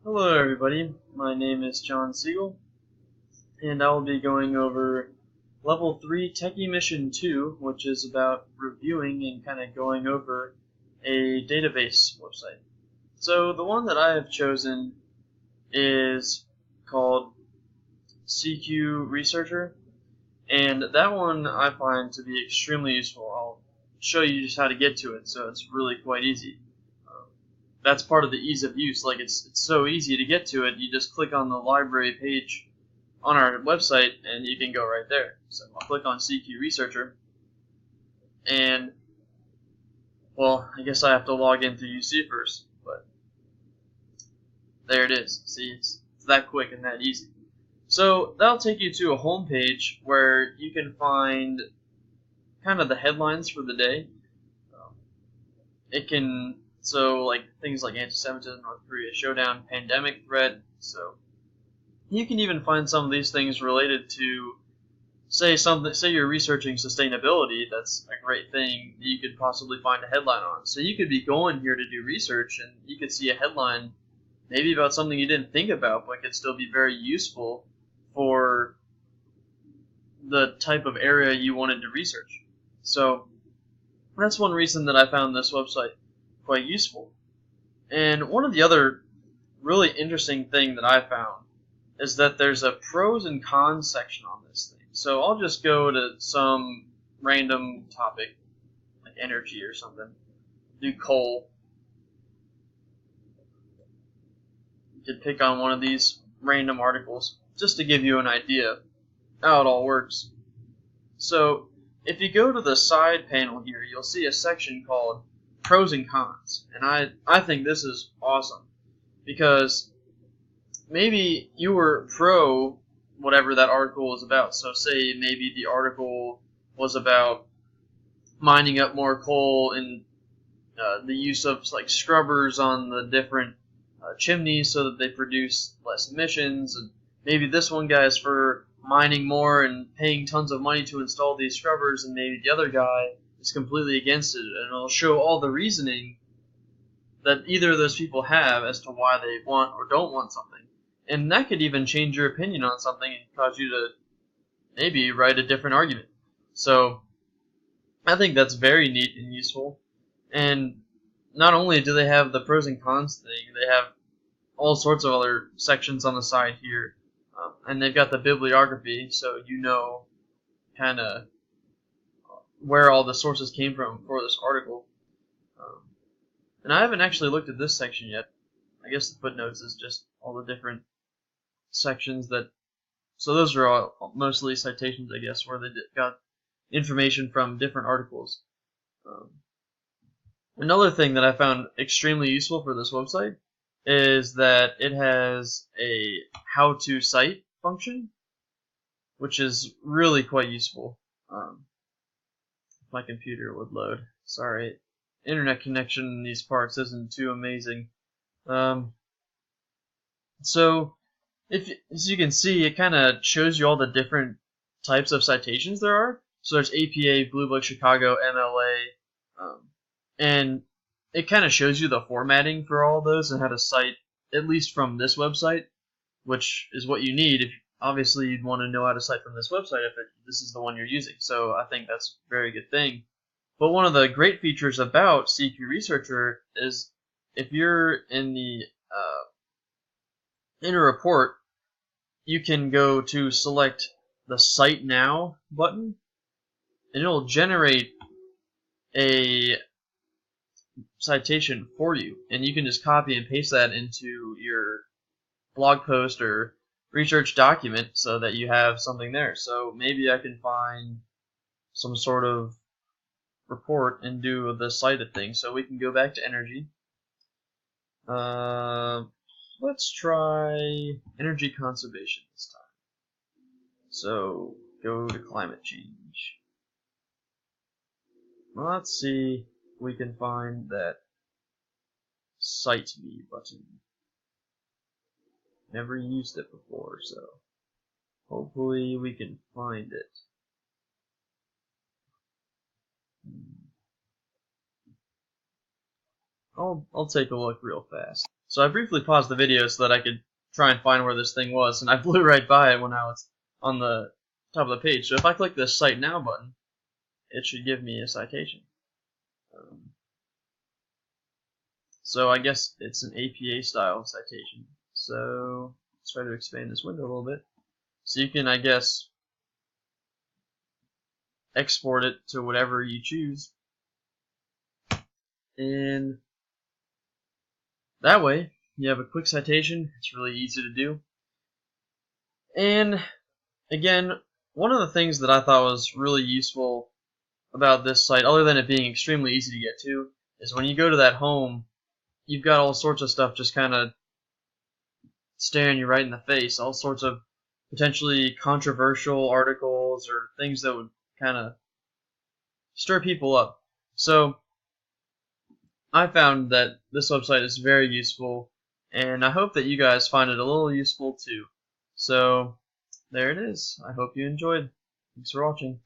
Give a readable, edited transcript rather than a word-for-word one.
Hello everybody, my name is John Siegel, and I will be going over Level 3 Techie Mission 2, which is about reviewing and kind of going over a database website. So the one that I have chosen is called CQ Researcher, and that one I find to be extremely useful. I'll show you just how to get to it, so it's really quite easy. That's part of the ease of use. Like it's so easy to get to it. You just click on the library page on our website, and you can go right there. So I'll click on CQ Researcher, and well, I guess I have to log in through UC first, but there it is. See, it's that quick and that easy. So that'll take you to a home page where you can find kind of the headlines for the day. It can like things like anti-Semitism, North Korea showdown, pandemic threat. So you can even find some of these things related to say you're researching sustainability. That's a great thing that you could possibly find a headline on. So you could be going here to do research, and you could see a headline maybe about something you didn't think about, but could still be very useful for the type of area you wanted to research. So that's one reason that I found this website quite useful. And one of the other really interesting thing that I found is that there's a pros and cons section on this thing. So I'll just go to some random topic, like energy or something. Do coal. You could pick on one of these random articles just to give you an idea how it all works. So if you go to the side panel here, you'll see a section called pros and cons. And I think this is awesome because maybe you were pro whatever that article was about. So say maybe the article was about mining up more coal and the use of like scrubbers on the different chimneys so that they produce less emissions. And maybe this one guy is for mining more and paying tons of money to install these scrubbers, and maybe the other guy is completely against it. And it'll show all the reasoning that either of those people have as to why they want or don't want something. And that could even change your opinion on something and cause you to maybe write a different argument. So I think that's very neat and useful. And not only do they have the pros and cons thing, they have all sorts of other sections on the side here. And they've got the bibliography, so you know kind of where all the sources came from for this article. And I haven't actually looked at this section yet. I guess the footnotes is just all the different sections that. So those are all mostly citations, I guess, where they got information from different articles. Another thing that I found extremely useful for this website is that it has a how-to cite function, which is really quite useful. If my computer would load. Sorry, internet connection in these parts isn't too amazing. So, as you can see, it kind of shows you all the different types of citations there are. So there's APA, Blue Book, Chicago, MLA, and it kind of shows you the formatting for all those and how to cite, at least from this website, which is what you need. If obviously you'd want to know how to cite from this website if this is the one you're using. So I think that's a very good thing. But one of the great features about CQ Researcher is if you're in the in a report, you can go to select the Cite Now button, and it'll generate a citation for you, and you can just copy and paste that into your blog post or research document so that you have something there. So maybe I can find some sort of report and do the cited thing. So we can go back to energy. Let's try energy conservation this time. So go to climate change. Well, let's see if we can find that Cite Me button. Never used it before, so hopefully we can find it. I'll take a look real fast. So I briefly paused the video so that I could try and find where this thing was, and I blew right by it when I was on the top of the page. So if I click this Cite Now button, it should give me a citation. So I guess it's an APA style citation. So let's try to expand this window a little bit. So you can, I guess, export it to whatever you choose. And that way, you have a quick citation. It's really easy to do. And again, one of the things that I thought was really useful about this site, other than it being extremely easy to get to, is when you go to that home, you've got all sorts of stuff just kind of staring you right in the face. All sorts of potentially controversial articles or things that would kind of stir people up. So I found that this website is very useful, and I hope that you guys find it a little useful too. So there it is. I hope you enjoyed. Thanks for watching.